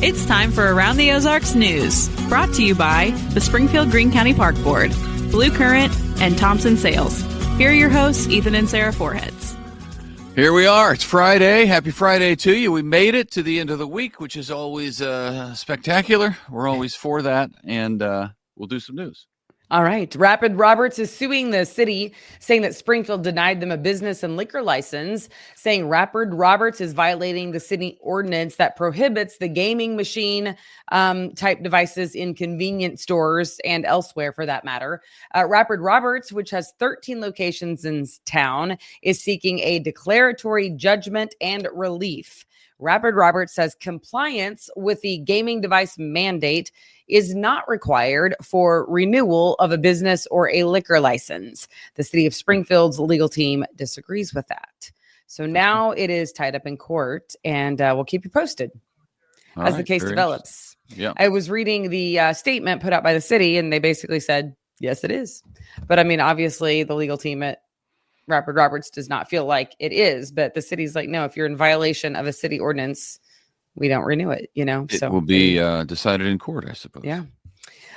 It's time for Around the Ozarks News, brought to you by the Springfield Greene County Park Board, Blue Current, and Thompson Sales. Here are your hosts, Ethan and Sarah Foreheads. Here we are. It's Friday. Happy Friday to you. We made it to the end of the week, which is always spectacular. We're always for that, and we'll do some news. All right. Rapid Roberts is suing the city, saying that Springfield denied them a business and liquor license, saying Rapid Roberts is violating the city ordinance that prohibits the gaming machine type devices in convenience stores and elsewhere for that matter. Rapid Roberts, which has 13 locations in town, is seeking a declaratory judgment and relief. Rapid Roberts says compliance with the gaming device mandate is not required for renewal of a business or a liquor license. The city of Springfield's legal team disagrees with that. So now it is tied up in court, and we'll keep you posted as the case develops. Yeah, I was reading the statement put out by the city, and they basically said, yes, it is. But I mean, obviously, the legal team at Rapid Roberts does not feel like it is, but the city's like, no, if you're in violation of a city ordinance, we don't renew it, you know. It will be decided in court, I suppose. Yeah.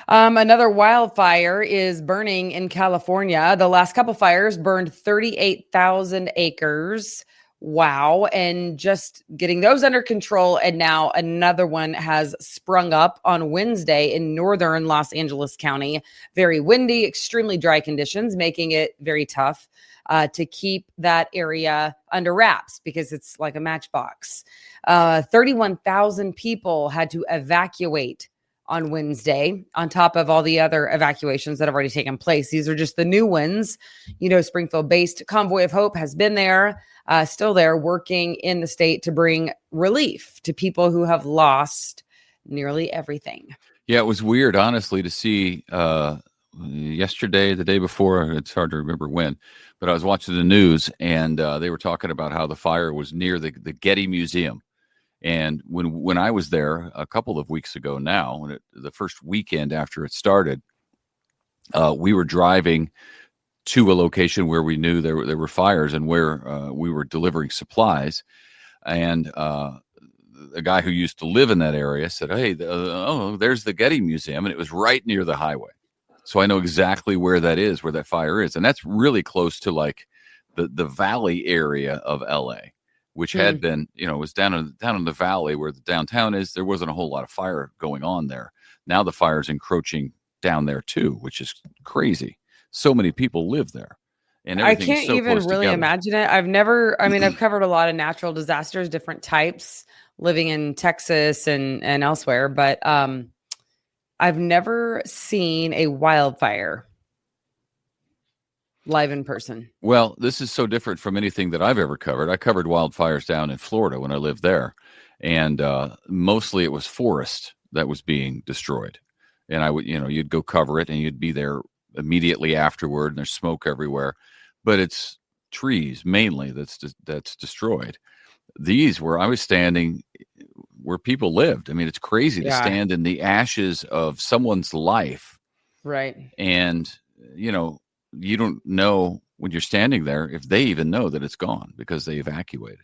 Another wildfire is burning in California. The last couple fires burned 38,000 acres. Wow. And just getting those under control. And now another one has sprung up on Wednesday in northern Los Angeles County. Very windy, extremely dry conditions, making it very tough to keep that area under wraps because it's like a matchbox. 31,000 people had to evacuate on Wednesday, on top of all the other evacuations that have already taken place. These are just the new ones. You know, Springfield-based Convoy of Hope has been there, still there, working in the state to bring relief to people who have lost nearly everything. Yeah, it was weird, honestly, to see yesterday, the day before, it's hard to remember when, but I was watching the news, and they were talking about how the fire was near the Getty Museum. And when I was there a couple of weeks ago now, the first weekend after it started, we were driving to a location where we knew there were fires and where we were delivering supplies. And a guy who used to live in that area said, hey, there's the Getty Museum. And it was right near the highway. So I know exactly where that is, where that fire is. And that's really close to like the valley area of LA, which had been, you know, was down in the valley where the downtown is. There wasn't a whole lot of fire going on there. Now the fire's encroaching down there too, which is crazy. So many people live there. And I can't even really imagine it. I've covered a lot of natural disasters, different types, living in Texas and elsewhere, but I've never seen a wildfire live in person. Well, this is so different from anything that I've ever covered. I covered wildfires down in Florida when I lived there, and mostly it was forest that was being destroyed. And I would, you'd go cover it, and you'd be there immediately afterward, and there's smoke everywhere. But it's trees mainly that's destroyed. These, where I was standing, where people lived. I mean, it's crazy to stand in the ashes of someone's life, right? And you don't know when you're standing there if they even know that it's gone because they evacuated.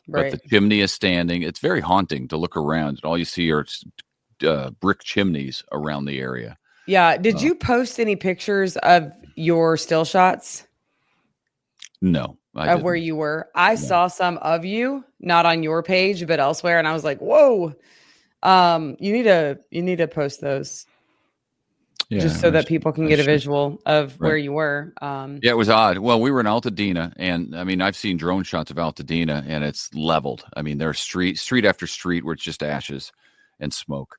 Right. But the chimney is standing. It's very haunting to look around, and all you see are brick chimneys around the area. Yeah. Did you post any pictures of your still shots? No. Of where you were? I saw some of you, not on your page, but elsewhere, and I was like, "Whoa!" You need to post those. Just so that people can get a visual of where you were. Yeah, it was odd. Well, we were in Altadena, and I mean, I've seen drone shots of Altadena, and it's leveled. I mean, there's street after street where it's just ashes and smoke.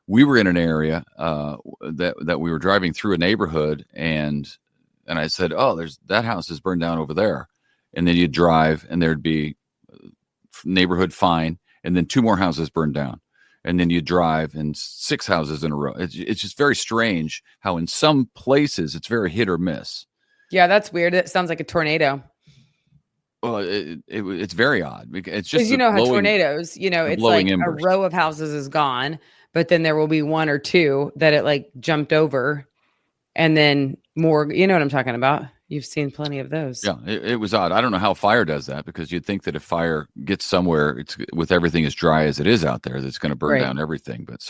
We were in an area that we were driving through a neighborhood, and I said, "Oh, that house is burned down over there," and then you'd drive, and there'd be neighborhood fine, and then 2 more houses burned down. And then you drive and 6 houses in a row. It's just very strange how in some places it's very hit or miss. Yeah, that's weird. It sounds like a tornado. Well, it's very odd. It's just because how tornadoes, it's like embers. A row of houses is gone, but then there will be 1 or 2 that it like jumped over, and then more. You know what I'm talking about? You've seen plenty of those. Yeah, it was odd. I don't know how fire does that, because you'd think that if fire gets somewhere, it's with everything as dry as it is out there, that's going to burn down everything. But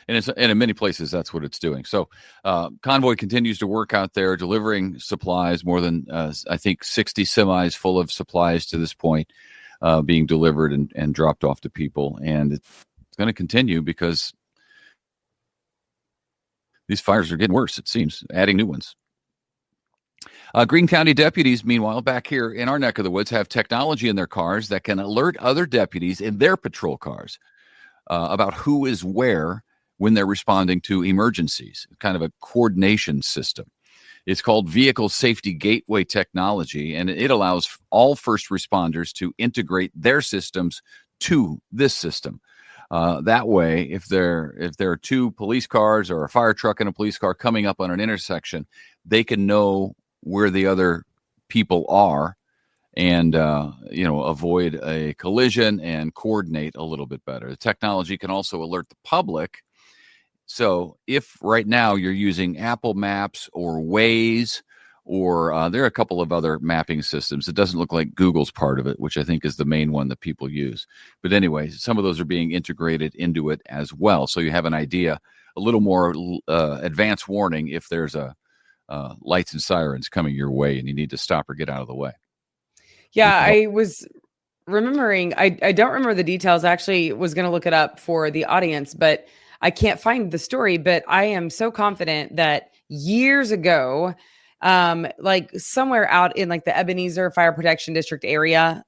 and in many places, that's what it's doing. So convoy continues to work out there, delivering supplies, more than I think 60 semis full of supplies to this point, being delivered and dropped off to people. And it's going to continue because these fires are getting worse, it seems, adding new ones. Greene County deputies, meanwhile, back here in our neck of the woods, have technology in their cars that can alert other deputies in their patrol cars about who is where when they're responding to emergencies, kind of a coordination system. It's called Vehicle Safety Gateway Technology, and it allows all first responders to integrate their systems to this system. That way, if there are two police cars or a fire truck and a police car coming up on an intersection, they can know where the other people are and avoid a collision and coordinate a little bit better. The technology can also alert the public. So if right now you're using Apple Maps or Waze, or there are a couple of other mapping systems, it doesn't look like Google's part of it, which I think is the main one that people use. But anyway, some of those are being integrated into it as well. So you have an idea, a little more advanced warning if there's a lights and sirens coming your way and you need to stop or get out of the way. Yeah, I was remembering, I don't remember the details. I actually was going to look it up for the audience, but I can't find the story. But I am so confident that years ago, like somewhere out in like the Ebenezer Fire Protection District area,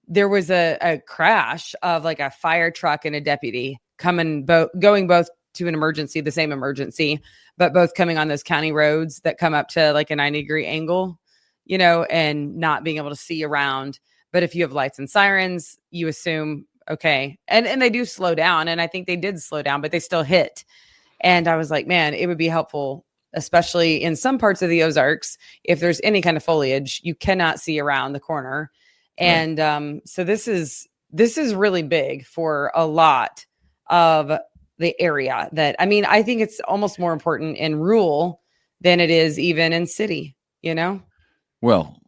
there was a crash of like a fire truck and a deputy going both to an emergency, the same emergency, but both coming on those county roads that come up to like a 90-degree angle, and not being able to see around. But if you have lights and sirens, you assume, okay. And they do slow down. And I think they did slow down, but they still hit. And I was like, man, it would be helpful, especially in some parts of the Ozarks, if there's any kind of foliage, you cannot see around the corner. Right. And so this is really big for a lot of the area I think it's almost more important in rural than it is even in city, Well,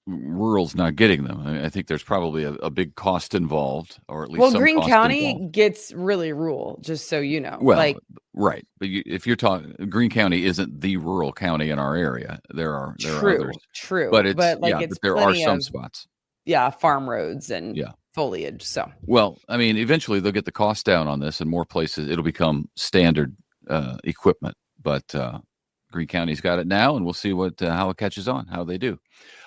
rural's not getting them. I think there's probably a big cost involved, or at least some Greene cost County involved. Gets really rural, just so you know. Well, right. But if you're talking, Greene County isn't the rural county in our area. There are others. True. But there are some spots. Yeah, farm roads and foliage. So, well, I mean, eventually they'll get the cost down on this, and more places it'll become standard equipment. But Greene County's got it now, and we'll see how it catches on, how they do.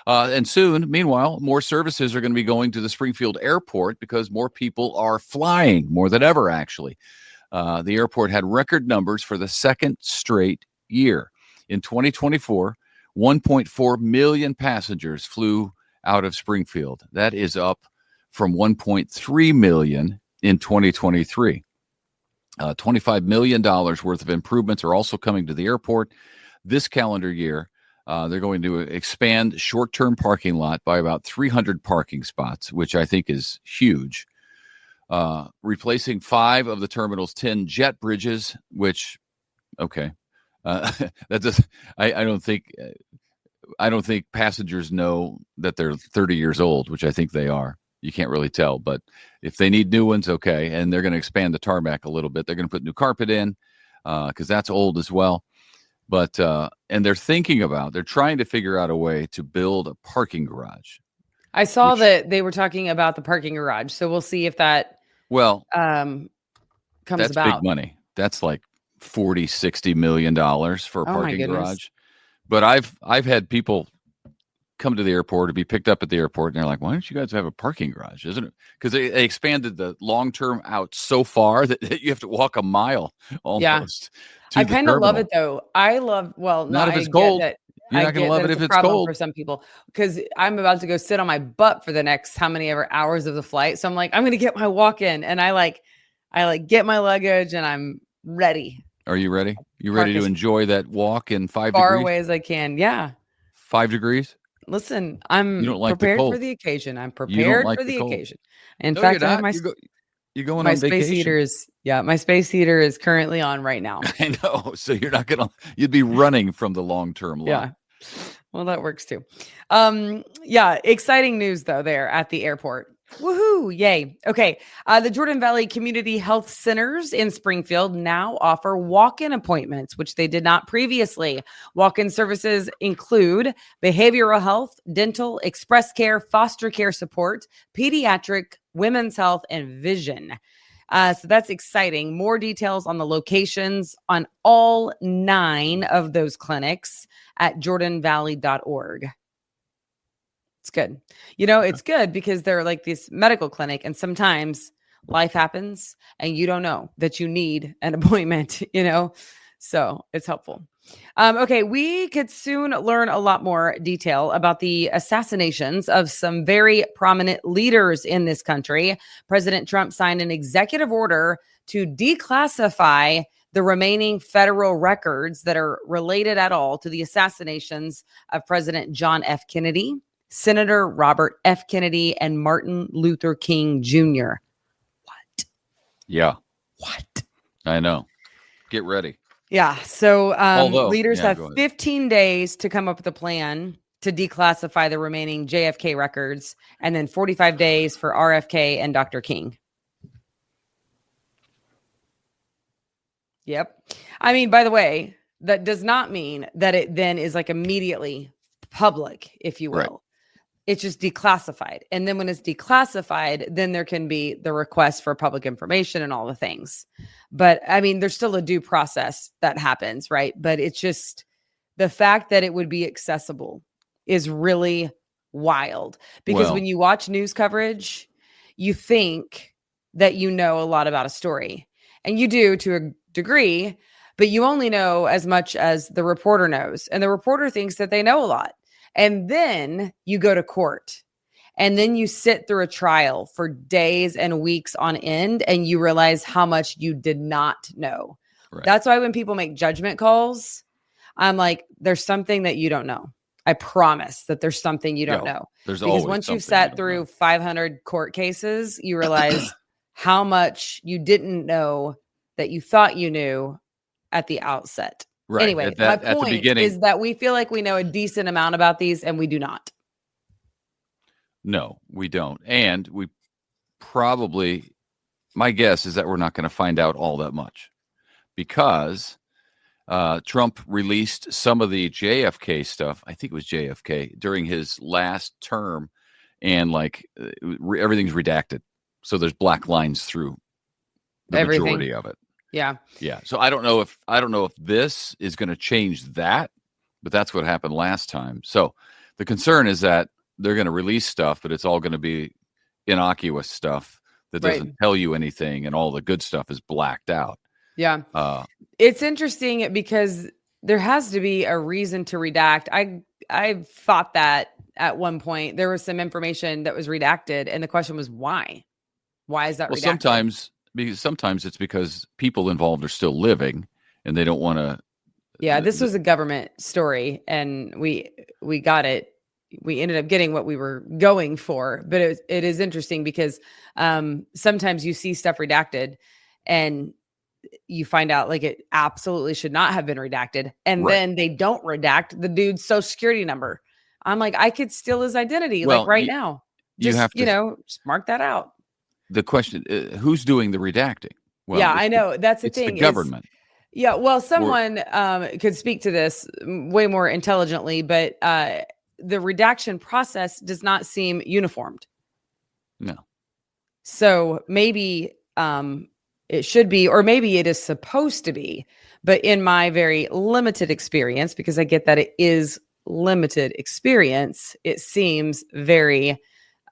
And soon, meanwhile, more services are going to be going to the Springfield Airport because more people are flying, more than ever, actually. The airport had record numbers for the second straight year. In 2024, 1.4 million passengers flew out of Springfield. That is up from 1.3 million in 2023. $25 million worth of improvements are also coming to the airport this calendar year. They're going to expand short-term parking lot by about 300 parking spots, which I think is huge. Replacing 5 of the terminal's 10 jet bridges, which, okay, that does. I don't think passengers know that they're 30 years old, which I think they are. You can't really tell, but if they need new ones, okay. And they're going to expand the tarmac a little bit. They're going to put new carpet in because that's old as well. But and they're trying to figure out a way to build a parking garage. I saw that they were talking about the parking garage. So we'll see if that comes that's about. Big money. That's like $40-60 million for a parking garage. But I've had people come to the airport to be picked up at the airport, and they're like, why don't you guys have a parking garage? Isn't it? Because they expanded the long-term out so far that you have to walk a mile almost. I kind of love it though. Not if it's cold. You're not going to love it if it's cold for some people, because I'm about to go sit on my butt for the next how many ever hours of the flight. So I'm like, I'm going to get my walk in, and I get my luggage, and I'm ready. Are you ready? You ready to enjoy that walk in 5 degrees? Far away as I can. Yeah. 5 degrees? Listen, I'm prepared for the occasion. I'm prepared for the occasion. In fact, I have you're going my on vacation. Space heater is my space heater is currently on right now. I know. So you'd be running from the long-term line. Yeah. Well, that works too. Yeah, exciting news though there at the airport. Woohoo! Yay. Okay. The Jordan Valley Community Health Centers in Springfield now offer walk-in appointments, which they did not previously. Walk-in services include behavioral health, dental, express care, foster care support, pediatric, women's health, and vision. So that's exciting. More details on the locations on all 9 of those clinics at jordanvalley.org. It's good. It's good because they're like this medical clinic, and sometimes life happens and you don't know that you need an appointment, so it's helpful. Okay, we could soon learn a lot more detail about the assassinations of some very prominent leaders in this country. President Trump signed an executive order to declassify the remaining federal records that are related at all to the assassinations of President John F. Kennedy, Senator Robert F. Kennedy, and Martin Luther King Jr. What? Yeah. What? I know. Get ready. Yeah. So leaders have go ahead. 15 days to come up with a plan to declassify the remaining JFK records, and then 45 days for RFK and Dr. King. Yep. I mean, by the way, that does not mean that it then is like immediately public, if you will. Right. It's just declassified. And then when it's declassified, then there can be the request for public information and all the things. But I mean, there's still a due process that happens, right? But it's just the fact that it would be accessible is really wild. Because when you watch news coverage, you think that you know a lot about a story. And you do to a degree, but you only know as much as the reporter knows. And the reporter thinks that they know a lot. And then you go to court, and then you sit through a trial for days and weeks on end, and you realize how much you did not know. Right. That's why when people make judgment calls, I'm like, there's something that you don't know. I promise that there's something you don't know. There's because always once you've sat through 500 court cases, you realize how much you didn't know that you thought you knew at the outset. Right. Anyway, my point is that we feel like we know a decent amount about these, and we do not. No, we don't. And we probably, my guess is that we're not going to find out all that much, because Trump released some of the JFK stuff. I think it was JFK during his last term, and everything's redacted. So there's black lines through the majority of it. Yeah. Yeah. So I don't know if this is going to change that, but that's what happened last time. So the concern is that they're going to release stuff, but it's all going to be innocuous stuff that doesn't tell you anything, and all the good stuff is blacked out. Yeah. It's interesting because there has to be a reason to redact. I thought that at one point there was some information that was redacted, and the question was why? Why is that redacted? Sometimes it's because people involved are still living, and they don't want to. Yeah, this was a government story, and we got it. We ended up getting what we were going for, but it is interesting because sometimes you see stuff redacted, and you find out like it absolutely should not have been redacted, and then they don't redact the dude's social security number. I'm like, I could steal his identity now. Just just mark that out. The question, who's doing the redacting? Well, yeah, I know. That's the thing. It's the government. Yeah, well, someone could speak to this way more intelligently, but the redaction process does not seem uniformed. No. So maybe it should be, or maybe it is supposed to be. But in my very limited experience, because I get that it is limited experience, it seems very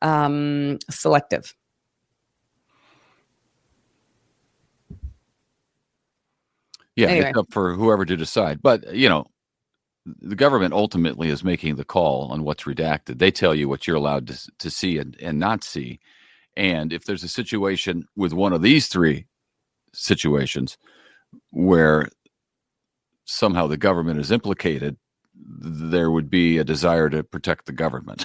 selective. Yeah, anyway. It's up for whoever to decide. But, the government ultimately is making the call on what's redacted. They tell you what you're allowed to see and not see. And if there's a situation with one of these 3 situations where somehow the government is implicated, there would be a desire to protect the government.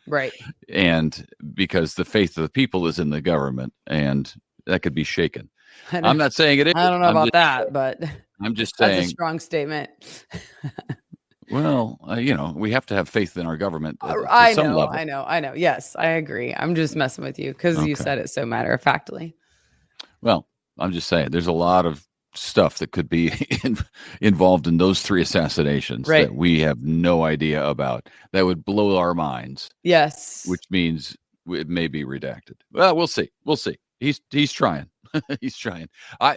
Right. And because the faith of the people is in the government, and that could be shaken. I'm not saying it is. I don't know about that, but I'm just saying that's a strong statement. Well, we have to have faith in our government to I some know, level. I know. Yes, I agree. I'm just messing with you because you Okay. said it so matter-of-factly. Well, I'm just saying there's a lot of stuff that could be involved in those 3 assassinations Right. that we have no idea about that would blow our minds, Yes. which means it may be redacted. Well, we'll see. He's trying. He's trying.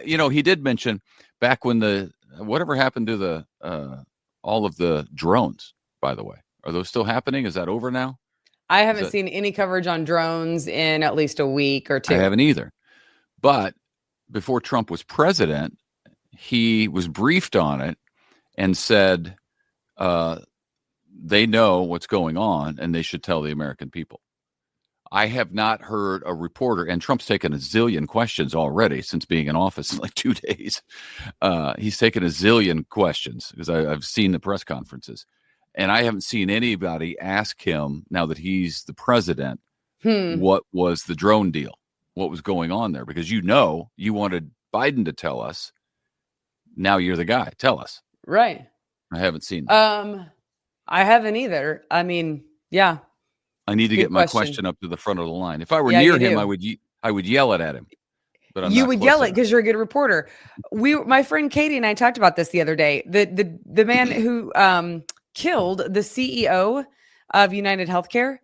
He did mention back when whatever happened to the all of the drones, by the way. Are those still happening? Is that over now? I haven't seen any coverage on drones in at least a week or 2. I haven't either. But before Trump was president, he was briefed on it and said they know what's going on and they should tell the American people. I have not heard a reporter, and Trump's taken a zillion questions already since being in office in like 2 days. He's taken a zillion questions because I've seen the press conferences, and I haven't seen anybody ask him now that he's the president, what was the drone deal? What was going on there? Because you wanted Biden to tell us. Now you're the guy. Tell us. Right. I haven't seen that. I haven't either. I mean, yeah. I need to get my question up to the front of the line. If I were near him, I would yell it at him. But I'm you not would close yell it enough. because you're a good reporter. My friend Katie and I talked about this the other day. The man who killed the CEO of United Healthcare.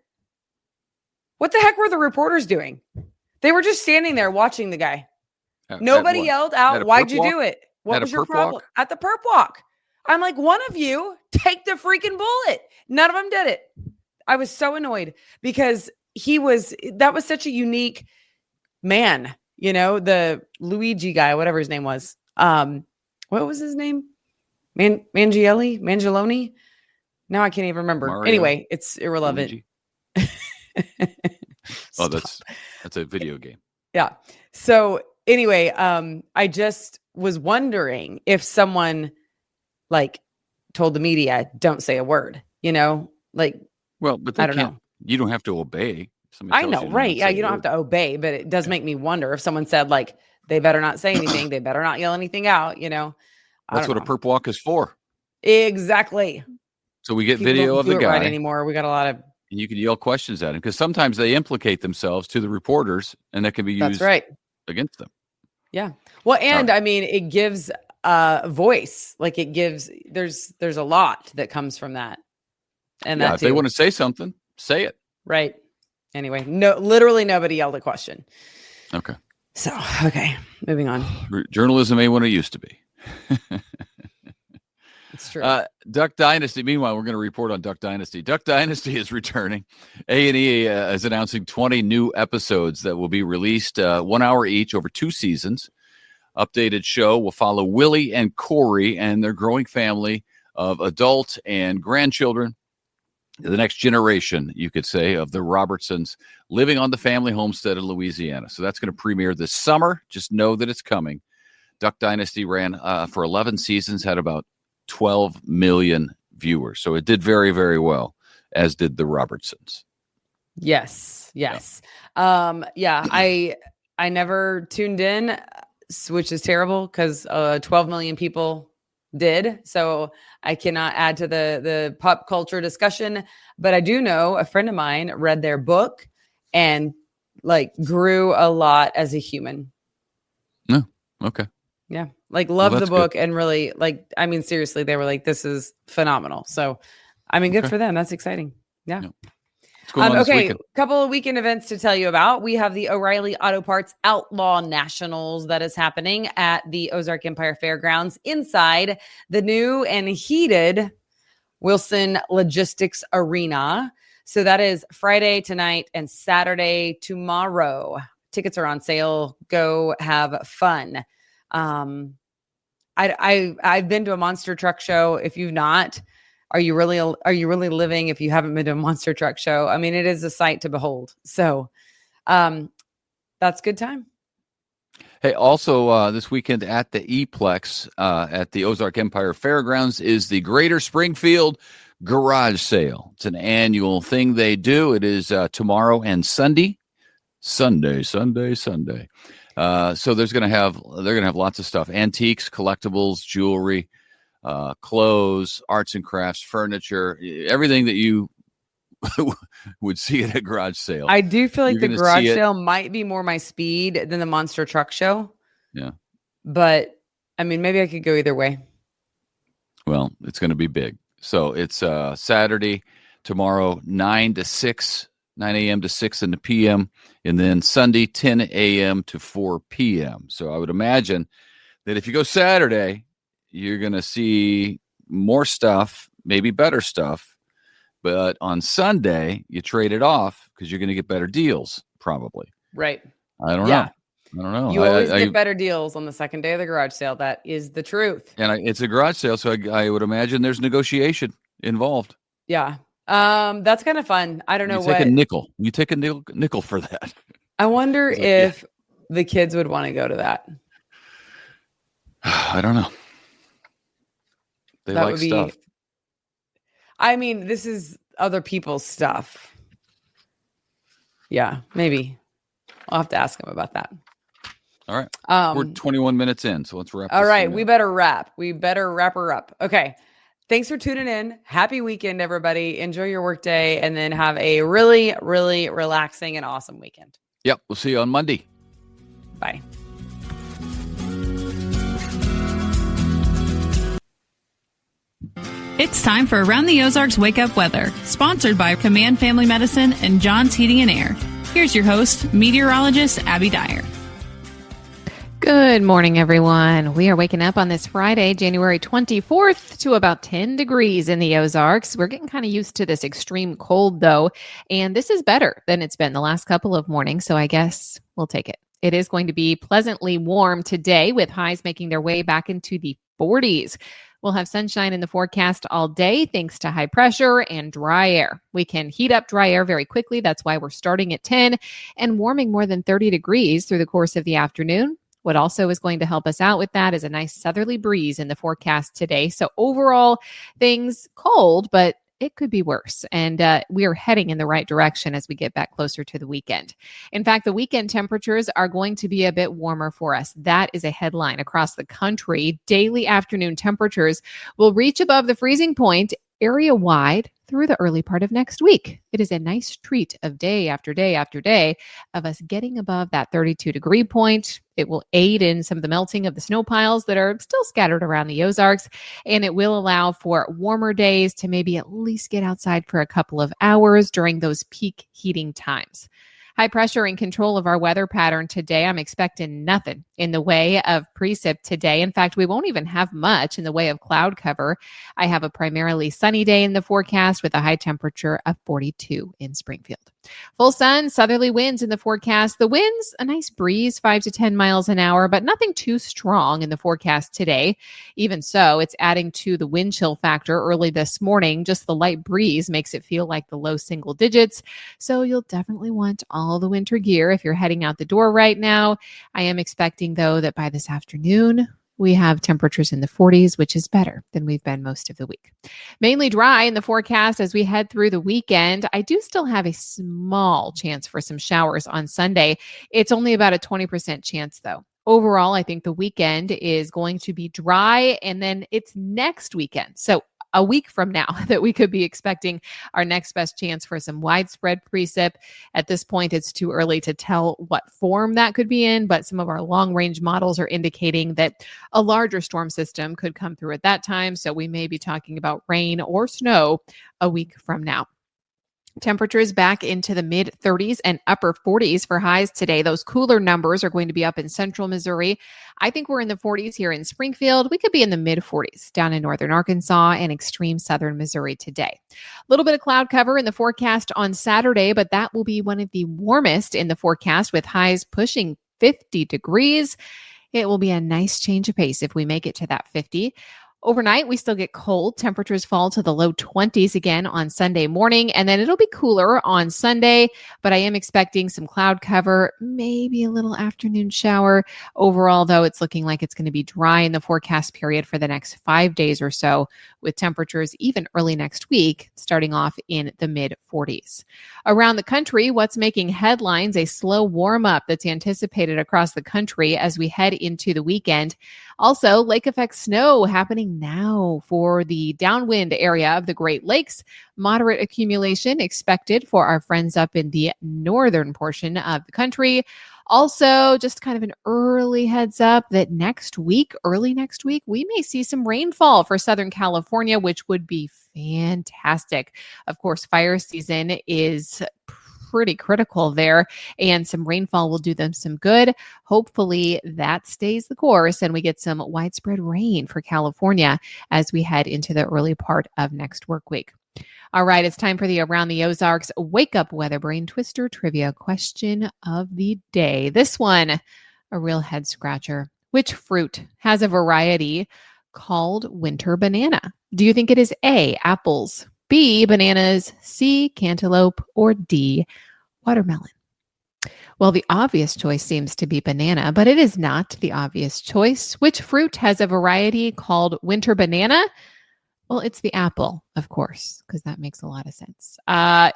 What the heck were the reporters doing? They were just standing there watching the guy. Nobody yelled out, "Why'd you do it? What was your problem?" At the perp walk. I'm like, one of you take the freaking bullet. None of them did it. I was so annoyed because that was such a unique man, the Luigi guy, whatever his name was. What was his name? Mangieloni? Now I can't even remember. Mario, anyway, it's irrelevant. Oh, that's a video game. Yeah. So anyway, I just was wondering if someone told the media, don't say a word, well, but I don't know. You don't have to obey. I know, right? Yeah, you don't have to obey, but it does make me wonder if someone said they better not say anything, they better not yell anything out. That's what a perp walk is for. Exactly. So we get People video don't of do the it guy right anymore. We got a lot of. And you can yell questions at him because sometimes they implicate themselves to the reporters, and that can be used against them. Yeah. Well, and I mean, it gives voice. There's a lot that comes from that. And if they want to say something, say it. Right. Anyway, literally nobody yelled a question. Okay. So, moving on. Journalism ain't what it used to be. It's true. Duck Dynasty. Meanwhile, we're going to report on Duck Dynasty. Duck Dynasty is returning. A&E is announcing 20 new episodes that will be released 1 hour each over 2 seasons. Updated show will follow Willie and Corey and their growing family of adult and grandchildren. The next generation, you could say, of the Robertsons living on the family homestead in Louisiana. So that's going to premiere this summer. Just know that it's coming. Duck Dynasty ran for 11 seasons, had about 12 million viewers. So it did very, very well, as did the Robertsons. Yes. I never tuned in, which is terrible because 12 million people did. So I cannot add to the pop culture discussion, but I do know a friend of mine read their book and grew a lot as a human. No. Okay. Yeah. Loved the book and really seriously, they were this is phenomenal. So, good for them. That's exciting. Yeah. What's going on this weekend? Couple of weekend events to tell you about. We have the O'Reilly Auto Parts Outlaw Nationals that is happening at the Ozark Empire Fairgrounds inside the new and heated Wilson Logistics Arena. So that is Friday tonight and Saturday tomorrow. Tickets are on sale. Go have fun. I've been to a monster truck show. If you've not, are you really living if you haven't been to a monster truck show? I mean, it is a sight to behold. So, that's good time. Hey, also this weekend at the E-Plex at the Ozark Empire Fairgrounds is the Greater Springfield Garage Sale. It's an annual thing they do. It is tomorrow and Sunday. So they're going to have lots of stuff: antiques, collectibles, jewelry, clothes, arts and crafts, furniture, everything that you would see at a garage sale. I do feel like You're the gonna garage see it. sale might be more my speed than the monster truck show. Yeah. But I mean, maybe I could go either way. Well, it's going to be big. So it's Saturday, tomorrow, 9 a.m. to 6 in the p.m., and then Sunday, 10 a.m. to 4 p.m. So I would imagine that if you go Saturday, you're going to see more stuff, maybe better stuff. But on Sunday, you trade it off because you're going to get better deals, probably. Right. I don't know. You always get better deals on the second day of the garage sale. That is the truth. And it's a garage sale, so I would imagine there's negotiation involved. Yeah. That's kind of fun. I don't know what. You take a nickel for that. I wonder if the kids would want to go to that. I don't know. They like stuff. I mean, this is other people's stuff. Yeah, maybe. I'll have to ask them about that. All right. We're 21 minutes in, so let's wrap this all right. up. We better wrap. We better wrap her up. Okay. Thanks for tuning in. Happy weekend, everybody. Enjoy your workday, and then have a really, really relaxing and awesome weekend. Yep. We'll see you on Monday. Bye. It's time for Around the Ozarks Wake Up Weather, sponsored by Command Family Medicine and John's Heating and Air. Here's your host, meteorologist Abby Dyer. Good morning, everyone. We are waking up on this Friday, January 24th, to about 10 degrees in the Ozarks. We're getting kind of used to this extreme cold, though, and this is better than it's been the last couple of mornings, so I guess we'll take it. It is going to be pleasantly warm today, with highs making their way back into the 40s. We'll have sunshine in the forecast all day thanks to high pressure and dry air. We can heat up dry air very quickly. That's why we're starting at 10 and warming more than 30 degrees through the course of the afternoon. What also is going to help us out with that is a nice southerly breeze in the forecast today. So overall, things cold, but it could be worse. And we are heading in the right direction as we get back closer to the weekend. In fact, the weekend temperatures are going to be a bit warmer for us. That is a headline across the country. Daily afternoon temperatures will reach above the freezing point area-wide through the early part of next week. It is a nice treat of day after day after day of us getting above that 32-degree point. It will aid in some of the melting of the snow piles that are still scattered around the Ozarks, and it will allow for warmer days to maybe at least get outside for a couple of hours during those peak heating times. High pressure in control of our weather pattern today. I'm expecting nothing in the way of precip today. In fact, we won't even have much in the way of cloud cover. I have a primarily sunny day in the forecast with a high temperature of 42 in Springfield. Full sun, southerly winds in the forecast. The winds, a nice breeze, 5 to 10 miles an hour, but nothing too strong in the forecast today. Even so, it's adding to the wind chill factor early this morning. Just the light breeze makes it feel like the low single digits. So you'll definitely want all the winter gear if you're heading out the door right now. I am expecting, though, that by this afternoon, we have temperatures in the 40s, which is better than we've been most of the week. Mainly dry in the forecast as we head through the weekend. I do still have a small chance for some showers on Sunday. It's only about a 20% chance, though. Overall, I think the weekend is going to be dry, and then it's next weekend. So a week from now that we could be expecting our next best chance for some widespread precip. At this point, it's too early to tell what form that could be in, but some of our long-range models are indicating that a larger storm system could come through at that time. So we may be talking about rain or snow a week from now. Temperatures back into the mid 30s and upper 40s for highs today. Those cooler numbers are going to be up in central Missouri. I think we're in the 40s here in Springfield. We could be in the mid 40s down in northern Arkansas and extreme southern Missouri today. A little bit of cloud cover in the forecast on Saturday, but that will be one of the warmest in the forecast with highs pushing 50 degrees. It will be a nice change of pace if we make it to that 50. Overnight, we still get cold. Temperatures fall to the low 20s again on Sunday morning, and then it'll be cooler on Sunday, but I am expecting some cloud cover, maybe a little afternoon shower. Overall, though, it's looking like it's going to be dry in the forecast period for the next 5 days or so, with temperatures even early next week starting off in the mid 40s. Around the country, what's making headlines? A slow warm-up that's anticipated across the country as we head into the weekend. Also, lake effect snow happening now for the downwind area of the Great Lakes. Moderate accumulation expected for our friends up in the northern portion of the country. Also, just kind of an early heads up that early next week, we may see some rainfall for Southern California, which would be fantastic. Of course, fire season is pretty critical there, and some rainfall will do them some good. Hopefully that stays the course and we get some widespread rain for California as we head into the early part of next work week. All right, it's time for the Around the Ozarks Wake Up Weather Brain Twister Trivia question of the day. This one, a real head scratcher. Which fruit has a variety called winter banana? Do you think it is A, apples, B, bananas, C, cantaloupe, or D, watermelon? Well, the obvious choice seems to be banana, but it is not the obvious choice. Which fruit has a variety called winter banana? Well, it's the apple, of course, because that makes a lot of sense.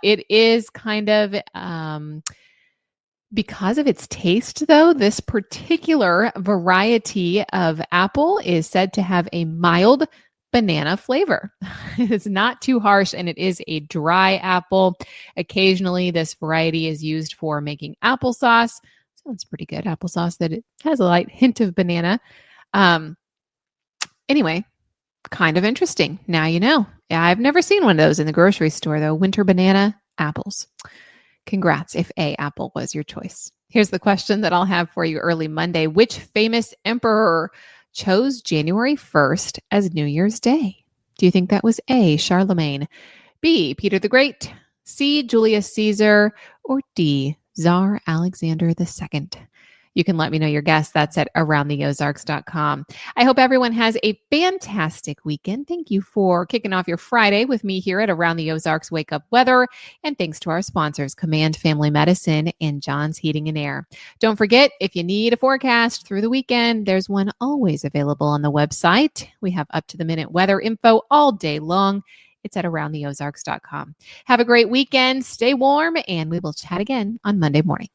It is kind of, because of its taste, though, this particular variety of apple is said to have a mild banana flavor. It's not too harsh, and it is a dry apple. Occasionally, this variety is used for making applesauce. Sounds pretty good, applesauce, that it has a light hint of banana. Anyway, kind of interesting. Now you know. I've never seen one of those in the grocery store, though. Winter banana apples. Congrats if A, apple was your choice. Here's the question that I'll have for you early Monday. Which famous emperor chose January 1st as New Year's Day? Do you think that was A, Charlemagne, B, Peter the Great, C, Julius Caesar, or D, Tsar Alexander II? You can let me know your guess. That's at aroundtheozarks.com. I hope everyone has a fantastic weekend. Thank you for kicking off your Friday with me here at Around the Ozarks Wake Up Weather. And thanks to our sponsors, Command Family Medicine and John's Heating and Air. Don't forget, if you need a forecast through the weekend, there's one always available on the website. We have up-to-the-minute weather info all day long. It's at aroundtheozarks.com. Have a great weekend. Stay warm, and we will chat again on Monday morning.